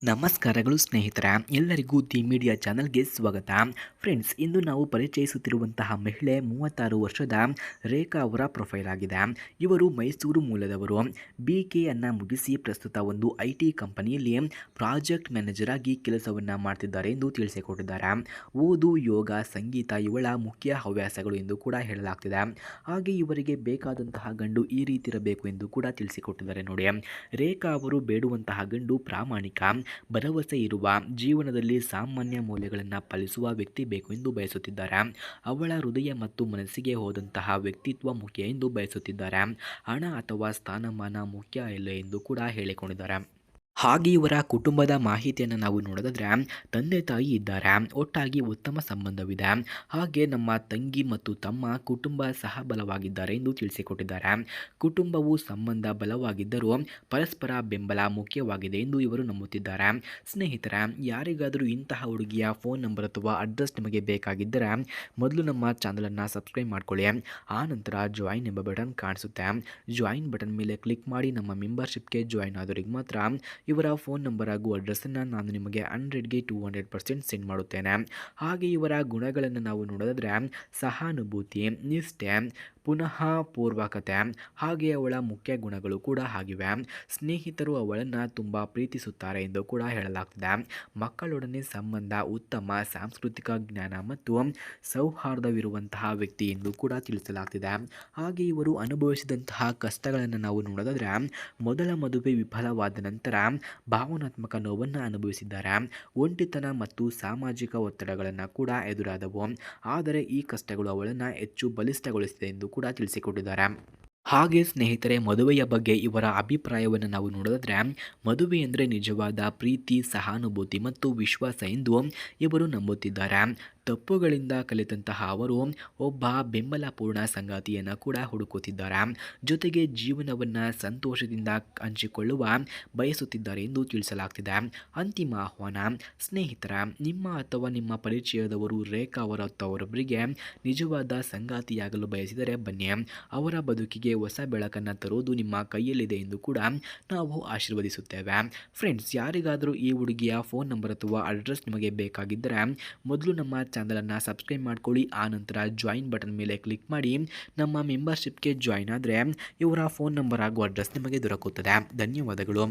ನಮಸ್ಕಾರಗಳು ಸ್ನೇಹಿತರ ಎಲ್ಲರಿಗೂ ದಿ ಮೀಡಿಯಾ ಚಾನಲ್ಗೆ ಸ್ವಾಗತ. ಫ್ರೆಂಡ್ಸ್, ಇಂದು ನಾವು ಪರಿಚಯಿಸುತ್ತಿರುವಂತಹ ಮಹಿಳೆ 36 ವರ್ಷದ ರೇಖಾ ಅವರ ಪ್ರೊಫೈಲ್ ಆಗಿದೆ. ಇವರು ಮೈಸೂರು ಮೂಲದವರು. BK ಅನ್ನು ಮುಗಿಸಿ ಪ್ರಸ್ತುತ ಒಂದು IT ಕಂಪನಿಯಲ್ಲಿ ಪ್ರಾಜೆಕ್ಟ್ ಮ್ಯಾನೇಜರ್ ಆಗಿ ಕೆಲಸವನ್ನು ಮಾಡ್ತಿದ್ದಾರೆ ಎಂದು ತಿಳಿಸಿಕೊಟ್ಟಿದ್ದಾರೆ. ಓದು, ಯೋಗ, ಸಂಗೀತ ಇವಳ ಮುಖ್ಯ ಹವ್ಯಾಸಗಳು ಎಂದು ಕೂಡ ಹೇಳಲಾಗ್ತಿದೆ. ಹಾಗೆ ಇವರಿಗೆ ಬೇಕಾದಂತಹ ಗಂಡು ಈ ರೀತಿ ಇರಬೇಕು ಎಂದು ಕೂಡ ತಿಳಿಸಿಕೊಟ್ಟಿದ್ದಾರೆ. ನೋಡಿ, ರೇಖಾ ಅವರು ಬೇಡುವಂತಹ ಗಂಡು ಪ್ರಾಮಾಣಿಕ, ಭರವಸೆ ಇರುವ, ಜೀವನದಲ್ಲಿ ಸಾಮಾನ್ಯ ಮೌಲ್ಯಗಳನ್ನು ಪಾಲಿಸುವ ವ್ಯಕ್ತಿ ಬೇಕು ಎಂದು ಬಯಸುತ್ತಿದ್ದಾರೆ. ಅವಳ ಹೃದಯ ಮತ್ತು ಮನಸ್ಸಿಗೆ ಹೋದಂತಹ ವ್ಯಕ್ತಿತ್ವ ಮುಖ್ಯ ಎಂದು ಬಯಸುತ್ತಿದ್ದಾರೆ. ಹಣ ಅಥವಾ ಸ್ಥಾನಮಾನ ಮುಖ್ಯ ಇಲ್ಲ ಎಂದು ಕೂಡ ಹೇಳಿಕೊಂಡಿದ್ದಾರೆ. ಹಾಗೆ ಇವರ ಕುಟುಂಬದ ಮಾಹಿತಿಯನ್ನು ನಾವು ನೋಡೋದಾದ್ರೆ, ತಂದೆ ತಾಯಿ ಇದ್ದಾರೆ, ಒಟ್ಟಾಗಿ ಉತ್ತಮ ಸಂಬಂಧವಿದೆ. ಹಾಗೆ ನಮ್ಮ ತಂಗಿ ಮತ್ತು ತಮ್ಮ ಕುಟುಂಬ ಸಹ ಬಲವಾಗಿದ್ದಾರೆ ಎಂದು ತಿಳಿಸಿಕೊಟ್ಟಿದ್ದಾರೆ. ಕುಟುಂಬವು ಸಂಬಂಧ ಬಲವಾಗಿದ್ದರೂ ಪರಸ್ಪರ ಬೆಂಬಲ ಮುಖ್ಯವಾಗಿದೆ ಎಂದು ಇವರು ನಂಬುತ್ತಿದ್ದಾರೆ. ಸ್ನೇಹಿತರೆ, ಯಾರಿಗಾದರೂ ಇಂತಹ ಹುಡುಗಿಯ ಫೋನ್ ನಂಬರ್ ಅಥವಾ ಅಡ್ರೆಸ್ ನಿಮಗೆ ಬೇಕಾಗಿದ್ದರೆ ಮೊದಲು ನಮ್ಮ ಚಾನಲನ್ನು ಸಬ್ಸ್ಕ್ರೈಬ್ ಮಾಡ್ಕೊಳ್ಳಿ. ಆ ನಂತರ ಜಾಯಿನ್ ಎಂಬ ಬಟನ್ ಕಾಣಿಸುತ್ತೆ. ಜಾಯಿನ್ ಬಟನ್ ಮೇಲೆ ಕ್ಲಿಕ್ ಮಾಡಿ ನಮ್ಮ ಮೆಂಬರ್ಶಿಪ್ಗೆ ಜಾಯಿನ್ ಆದವರಿಗೆ ಮಾತ್ರ ಇವರ ಫೋನ್ ನಂಬರ್ ಹಾಗೂ ಅಡ್ರೆಸ್ಸನ್ನು ನಾನು ನಿಮಗೆ 100ಗೆ 200% ಸೆಂಡ್ ಮಾಡುತ್ತೇನೆ. ಹಾಗೆ ಇವರ ಗುಣಗಳನ್ನು ನಾವು ನೋಡೋದಾದರೆ, ಸಹಾನುಭೂತಿ, ನಿಷ್ಠೆ, ಪುನಃ ಪೂರ್ವಕತೆ, ಹಾಗೆ ಅವಳ ಮುಖ್ಯ ಗುಣಗಳು ಕೂಡ ಆಗಿವೆ. ಸ್ನೇಹಿತರು ಅವಳನ್ನು ತುಂಬ ಪ್ರೀತಿಸುತ್ತಾರೆ ಎಂದು ಕೂಡ ಹೇಳಲಾಗ್ತಿದೆ. ಮಕ್ಕಳೊಡನೆ ಸಂಬಂಧ ಉತ್ತಮ, ಸಾಂಸ್ಕೃತಿಕ ಜ್ಞಾನ ಮತ್ತು ಸೌಹಾರ್ದವಿರುವಂತಹ ವ್ಯಕ್ತಿ ಎಂದು ಕೂಡ ತಿಳಿಸಲಾಗ್ತಿದೆ. ಹಾಗೆ ಇವರು ಅನುಭವಿಸಿದಂತಹ ಕಷ್ಟಗಳನ್ನು ನಾವು ನೋಡೋದಾದರೆ, ಮೊದಲ ಮದುವೆ ವಿಫಲವಾದ ನಂತರ ಭಾವನಾತ್ಮಕ ನೋವನ್ನು ಅನುಭವಿಸಿದ್ದಾರೆ. ಒಂಟಿತನ ಮತ್ತು ಸಾಮಾಜಿಕ ಒತ್ತಡಗಳನ್ನು ಕೂಡ ಎದುರಾದವು. ಆದರೆ ಈ ಕಷ್ಟಗಳು ಅವಳನ್ನು ಹೆಚ್ಚು ಬಲಿಷ್ಠಗೊಳಿಸಿದೆ ಎಂದು ಕೂಡ ತಿಳಿಸಿಕೊಟ್ಟಿದ್ದಾರೆ. ಹಾಗೆ ಸ್ನೇಹಿತರೆ, ಮದುವೆಯ ಬಗ್ಗೆ ಇವರ ಅಭಿಪ್ರಾಯವನ್ನು ನಾವು ನೋಡೋದಾದರೆ, ಮದುವೆ ಅಂದರೆ ನಿಜವಾದ ಪ್ರೀತಿ, ಸಹಾನುಭೂತಿ ಮತ್ತು ವಿಶ್ವಾಸ ಎಂದು ಇವರು ನಂಬುತ್ತಿದ್ದಾರೆ. ತಪ್ಪುಗಳಿಂದ ಕಲಿತಂತಹ ಅವರು ಒಬ್ಬ ಬೆಂಬಲಪೂರ್ಣ ಸಂಗಾತಿಯನ್ನು ಕೂಡ ಹುಡುಕುತ್ತಿದ್ದಾರೆ. ಜೊತೆಗೆ ಜೀವನವನ್ನು ಸಂತೋಷದಿಂದ ಹಂಚಿಕೊಳ್ಳುವ ಬಯಸುತ್ತಿದ್ದಾರೆ ಎಂದು ತಿಳಿಸಲಾಗ್ತಿದೆ. ಅಂತಿಮ ಆಹ್ವಾನ: ಸ್ನೇಹಿತರ, ನಿಮ್ಮ ಅಥವಾ ನಿಮ್ಮ ಪರಿಚಯದವರು ರೇಖಾ ಅವರೊಬ್ಬರಿಗೆ ನಿಜವಾದ ಸಂಗಾತಿಯಾಗಲು ಬಯಸಿದರೆ ಬನ್ನಿ. ಅವರ ಬದುಕಿಗೆ ಹೊಸ ಬೆಳಕನ್ನು ತರುವುದು ನಿಮ್ಮ ಕೈಯಲ್ಲಿದೆ ಎಂದು ಕೂಡ ನಾವು ಆಶೀರ್ವದಿಸುತ್ತೇವೆ. ಫ್ರೆಂಡ್ಸ್, ಯಾರಿಗಾದರೂ ಈ ಹುಡುಗಿಯ ಫೋನ್ ನಂಬರ್ ಅಥವಾ ಅಡ್ರೆಸ್ ನಿಮಗೆ ಬೇಕಾಗಿದ್ದರೆ ಮೊದಲು ನಮ್ಮ ಚಾನಲನ್ನು ಸಬ್ಸ್ಕ್ರೈಬ್ ಮಾಡ್ಕೊಳ್ಳಿ. ಆ ನಂತರ ಜಾಯಿನ್ ಬಟನ್ ಮೇಲೆ ಕ್ಲಿಕ್ ಮಾಡಿ ನಮ್ಮ ಮೆಂಬರ್ಶಿಪ್ಗೆ ಜಾಯಿನ್ ಆದರೆ ಇವರ ಫೋನ್ ನಂಬರ್ ಹಾಗೂ ಅಡ್ರೆಸ್ ನಿಮಗೆ ದೊರಕುತ್ತದೆ. ಧನ್ಯವಾದಗಳು.